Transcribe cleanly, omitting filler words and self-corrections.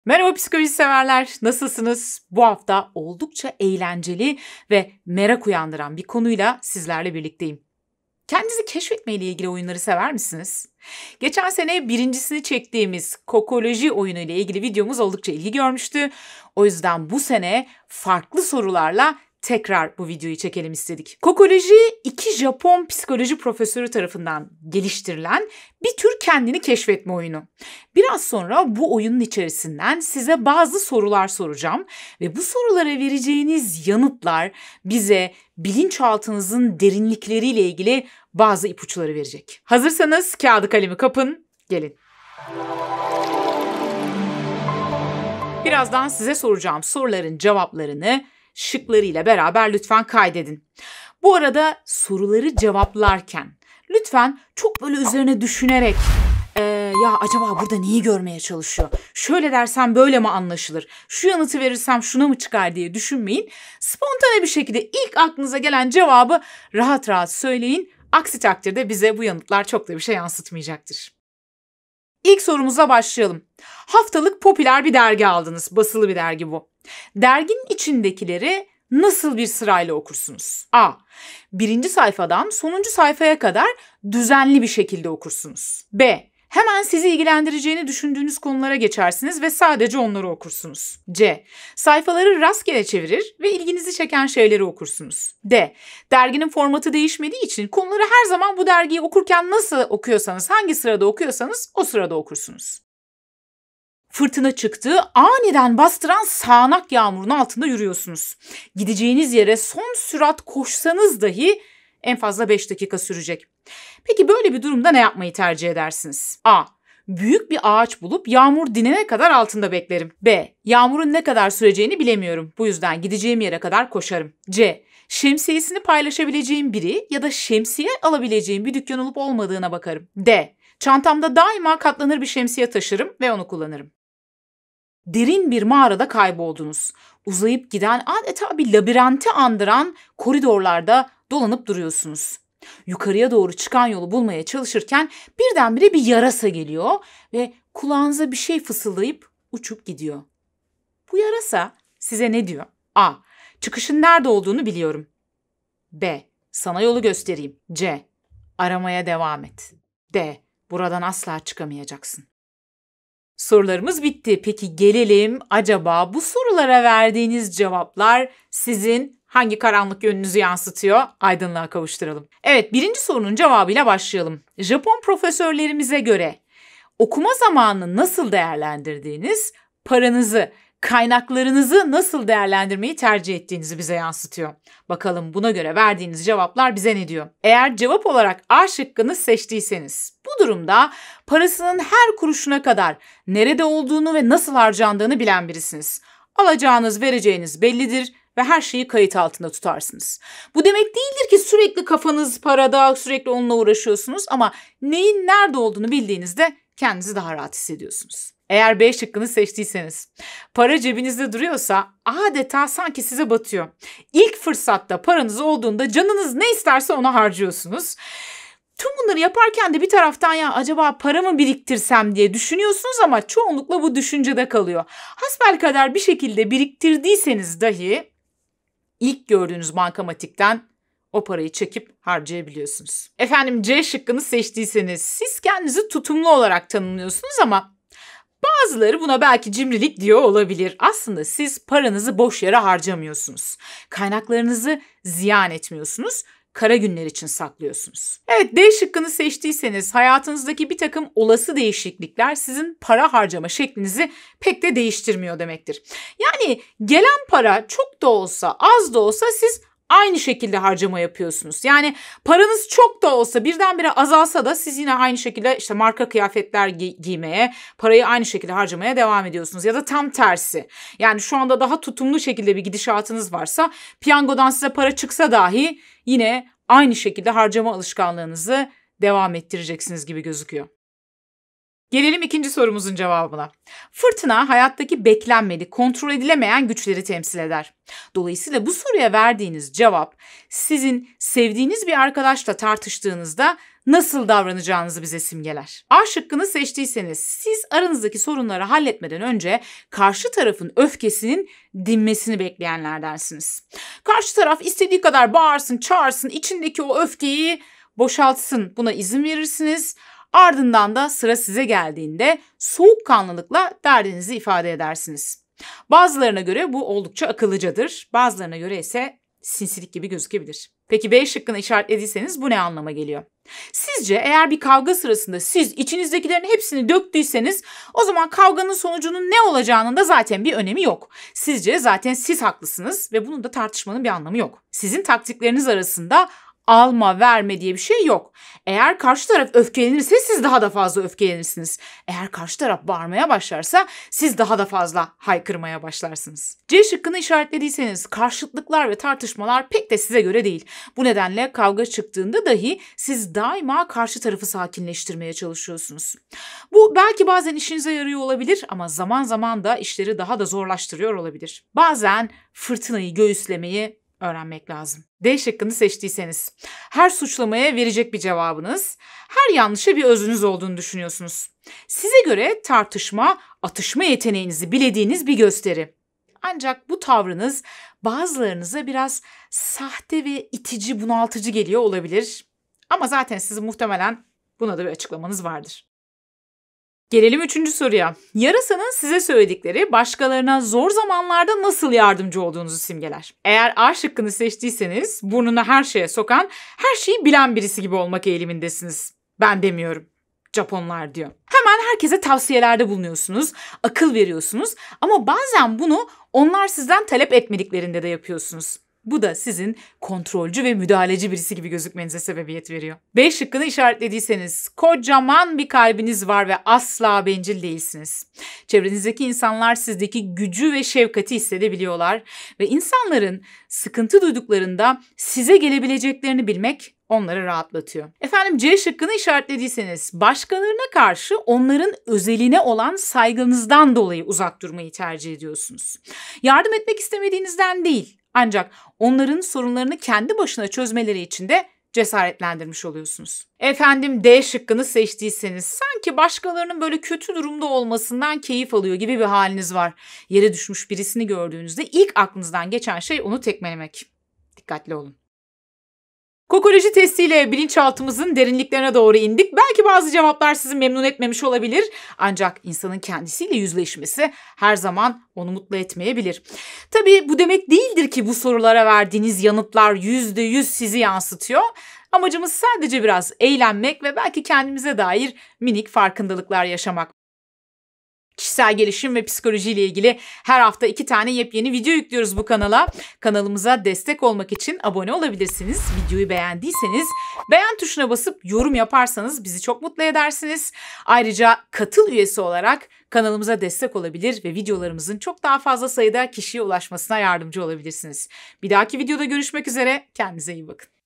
Merhaba psikoloji severler, nasılsınız? Bu hafta oldukça eğlenceli ve merak uyandıran bir konuyla sizlerle birlikteyim. Kendinizi keşfetme ile ilgili oyunları sever misiniz? Geçen sene birincisini çektiğimiz kokoloji oyunu ile ilgili videomuz oldukça ilgi görmüştü. O yüzden bu sene farklı sorularla tekrar bu videoyu çekelim istedik. Kokoloji, iki Japon psikoloji profesörü tarafından geliştirilen bir tür kendini keşfetme oyunu. Biraz sonra bu oyunun içerisinden size bazı sorular soracağım ve bu sorulara vereceğiniz yanıtlar bize bilinçaltınızın derinlikleriyle ilgili bazı ipuçları verecek. Hazırsanız kağıdı kalemi kapın, gelin. Birazdan size soracağım soruların cevaplarını şıklarıyla beraber lütfen kaydedin. Bu arada soruları cevaplarken lütfen çok böyle üzerine düşünerek ya acaba burada neyi görmeye çalışıyor? Şöyle dersem böyle mi anlaşılır? Şu yanıtı verirsem şuna mı çıkar diye düşünmeyin. Spontane bir şekilde ilk aklınıza gelen cevabı rahat rahat söyleyin. Aksi takdirde bize bu yanıtlar çok da bir şey yansıtmayacaktır. İlk sorumuza başlayalım. Haftalık popüler bir dergi aldınız. Basılı bir dergi bu. Derginin içindekileri nasıl bir sırayla okursunuz? A. 1. sayfadan sonuncu sayfaya kadar düzenli bir şekilde okursunuz. B. Hemen sizi ilgilendireceğini düşündüğünüz konulara geçersiniz ve sadece onları okursunuz. C. Sayfaları rastgele çevirir ve ilginizi çeken şeyleri okursunuz. D. Derginin formatı değişmediği için konuları her zaman bu dergiyi okurken nasıl okuyorsanız, hangi sırada okuyorsanız o sırada okursunuz. Fırtına çıktı, aniden bastıran sağanak yağmurun altında yürüyorsunuz. Gideceğiniz yere son sürat koşsanız dahi en fazla 5 dakika sürecek. Peki böyle bir durumda ne yapmayı tercih edersiniz? A. Büyük bir ağaç bulup yağmur dinene kadar altında beklerim. B. Yağmurun ne kadar süreceğini bilemiyorum. Bu yüzden gideceğim yere kadar koşarım. C. Şemsiyesini paylaşabileceğim biri ya da şemsiye alabileceğim bir dükkan olup olmadığına bakarım. D. Çantamda daima katlanır bir şemsiye taşırım ve onu kullanırım. Derin bir mağarada kayboldunuz. Uzayıp giden adeta bir labirenti andıran koridorlarda dolanıp duruyorsunuz. Yukarıya doğru çıkan yolu bulmaya çalışırken birdenbire bir yarasa geliyor ve kulağınıza bir şey fısıldayıp uçup gidiyor. Bu yarasa size ne diyor? A. Çıkışın nerede olduğunu biliyorum. B. Sana yolu göstereyim. C. Aramaya devam et. D. Buradan asla çıkamayacaksın. Sorularımız bitti. Peki gelelim acaba bu sorulara verdiğiniz cevaplar sizin hangi karanlık yönünüzü yansıtıyor? Aydınlığa kavuşturalım. Evet, birinci sorunun cevabıyla başlayalım. Japon profesörlerimize göre okuma zamanını nasıl değerlendirdiğiniz, paranızı, kaynaklarınızı nasıl değerlendirmeyi tercih ettiğinizi bize yansıtıyor. Bakalım buna göre verdiğiniz cevaplar bize ne diyor? Eğer cevap olarak A şıkkını seçtiyseniz bu durumda parasının her kuruşuna kadar nerede olduğunu ve nasıl harcandığını bilen birisiniz. Alacağınız, vereceğiniz bellidir ve her şeyi kayıt altında tutarsınız. Bu demek değildir ki sürekli kafanız parada, sürekli onunla uğraşıyorsunuz ama neyin nerede olduğunu bildiğinizde kendinizi daha rahat hissediyorsunuz. Eğer B şıkkını seçtiyseniz, para cebinizde duruyorsa adeta sanki size batıyor. İlk fırsatta paranız olduğunda canınız ne isterse onu harcıyorsunuz. Tüm bunları yaparken de bir taraftan ya acaba para mı biriktirsem diye düşünüyorsunuz ama çoğunlukla bu düşüncede kalıyor. Hasbelkader bir şekilde biriktirdiyseniz dahi ilk gördüğünüz bankamatikten o parayı çekip harcayabiliyorsunuz. Efendim C şıkkını seçtiyseniz siz kendinizi tutumlu olarak tanımlıyorsunuz ama bazıları buna belki cimrilik diyor olabilir. Aslında siz paranızı boş yere harcamıyorsunuz. Kaynaklarınızı ziyan etmiyorsunuz. Kara günler için saklıyorsunuz. Evet, D şıkkını seçtiyseniz hayatınızdaki bir takım olası değişiklikler sizin para harcama şeklinizi pek de değiştirmiyor demektir. Yani gelen para çok da olsa az da olsa siz aynı şekilde harcama yapıyorsunuz. Yani paranız çok da olsa birdenbire azalsa da siz yine aynı şekilde işte marka kıyafetler giymeye, parayı aynı şekilde harcamaya devam ediyorsunuz. Ya da tam tersi. Yani şu anda daha tutumlu şekilde bir gidişatınız varsa piyangodan size para çıksa dahi yine aynı şekilde harcama alışkanlığınızı devam ettireceksiniz gibi gözüküyor. Gelelim ikinci sorumuzun cevabına. Fırtına hayattaki beklenmedik, kontrol edilemeyen güçleri temsil eder. Dolayısıyla bu soruya verdiğiniz cevap sizin sevdiğiniz bir arkadaşla tartıştığınızda nasıl davranacağınızı bize simgeler. A şıkkını seçtiyseniz siz aranızdaki sorunları halletmeden önce karşı tarafın öfkesinin dinmesini bekleyenlerdensiniz. Karşı taraf istediği kadar bağırsın, çağırsın, içindeki o öfkeyi boşaltsın. Buna izin verirsiniz. Ardından da sıra size geldiğinde soğukkanlılıkla derdinizi ifade edersiniz. Bazılarına göre bu oldukça akıllıcadır. Bazılarına göre ise sinsilik gibi gözükebilir. Peki B şıkkını işaretlediyseniz bu ne anlama geliyor? Sizce eğer bir kavga sırasında siz içinizdekilerin hepsini döktüyseniz o zaman kavganın sonucunun ne olacağının da zaten bir önemi yok. Sizce zaten siz haklısınız ve bunun da tartışmanın bir anlamı yok. Sizin taktikleriniz arasında alma verme diye bir şey yok. Eğer karşı taraf öfkelenirse siz daha da fazla öfkelenirsiniz. Eğer karşı taraf bağırmaya başlarsa siz daha da fazla haykırmaya başlarsınız. C şıkkını işaretlediyseniz karşıtlıklar ve tartışmalar pek de size göre değil. Bu nedenle kavga çıktığında dahi siz daima karşı tarafı sakinleştirmeye çalışıyorsunuz. Bu belki bazen işinize yarıyor olabilir ama zaman zaman da işleri daha da zorlaştırıyor olabilir. Bazen fırtınayı göğüslemeyi öğrenmek lazım. D şıkkını seçtiyseniz her suçlamaya verecek bir cevabınız, her yanlışa bir özrünüz olduğunu düşünüyorsunuz. Size göre tartışma, atışma yeteneğinizi bilediğiniz bir gösteri. Ancak bu tavrınız bazılarınıza biraz sahte ve itici, bunaltıcı geliyor olabilir. Ama zaten sizin muhtemelen buna da bir açıklamanız vardır. Gelelim 3. soruya. Yarasanın size söyledikleri başkalarına zor zamanlarda nasıl yardımcı olduğunuzu simgeler. Eğer A şıkkını seçtiyseniz burnuna her şeye sokan, her şeyi bilen birisi gibi olmak eğilimindesiniz. Ben demiyorum. Japonlar diyor. Hemen herkese tavsiyelerde bulunuyorsunuz, akıl veriyorsunuz ama bazen bunu onlar sizden talep etmediklerinde de yapıyorsunuz. Bu da sizin kontrolcü ve müdahaleci birisi gibi gözükmenize sebebiyet veriyor. B şıkkını işaretlediyseniz kocaman bir kalbiniz var ve asla bencil değilsiniz. Çevrenizdeki insanlar sizdeki gücü ve şefkati hissedebiliyorlar ve insanların sıkıntı duyduklarında size gelebileceklerini bilmek onları rahatlatıyor. Efendim C şıkkını işaretlediyseniz başkalarına karşı onların özeline olan saygınızdan dolayı uzak durmayı tercih ediyorsunuz. Yardım etmek istemediğinizden değil. Ancak onların sorunlarını kendi başına çözmeleri için de cesaretlendirmiş oluyorsunuz. Efendim D şıkkını seçtiyseniz sanki başkalarının böyle kötü durumda olmasından keyif alıyor gibi bir haliniz var. Yere düşmüş birisini gördüğünüzde ilk aklınızdan geçen şey onu tekmelemek. Dikkatli olun. Kokoloji testiyle bilinçaltımızın derinliklerine doğru indik. Belki bazı cevaplar sizi memnun etmemiş olabilir. Ancak insanın kendisiyle yüzleşmesi her zaman onu mutlu etmeyebilir. Tabii bu demek değildir ki bu sorulara verdiğiniz yanıtlar %100 sizi yansıtıyor. Amacımız sadece biraz eğlenmek ve belki kendimize dair minik farkındalıklar yaşamak. Kişisel gelişim ve psikoloji ile ilgili her hafta 2 tane yepyeni video yüklüyoruz bu kanala. Kanalımıza destek olmak için abone olabilirsiniz. Videoyu beğendiyseniz beğen tuşuna basıp yorum yaparsanız bizi çok mutlu edersiniz. Ayrıca katıl üyesi olarak kanalımıza destek olabilir ve videolarımızın çok daha fazla sayıda kişiye ulaşmasına yardımcı olabilirsiniz. Bir dahaki videoda görüşmek üzere. Kendinize iyi bakın.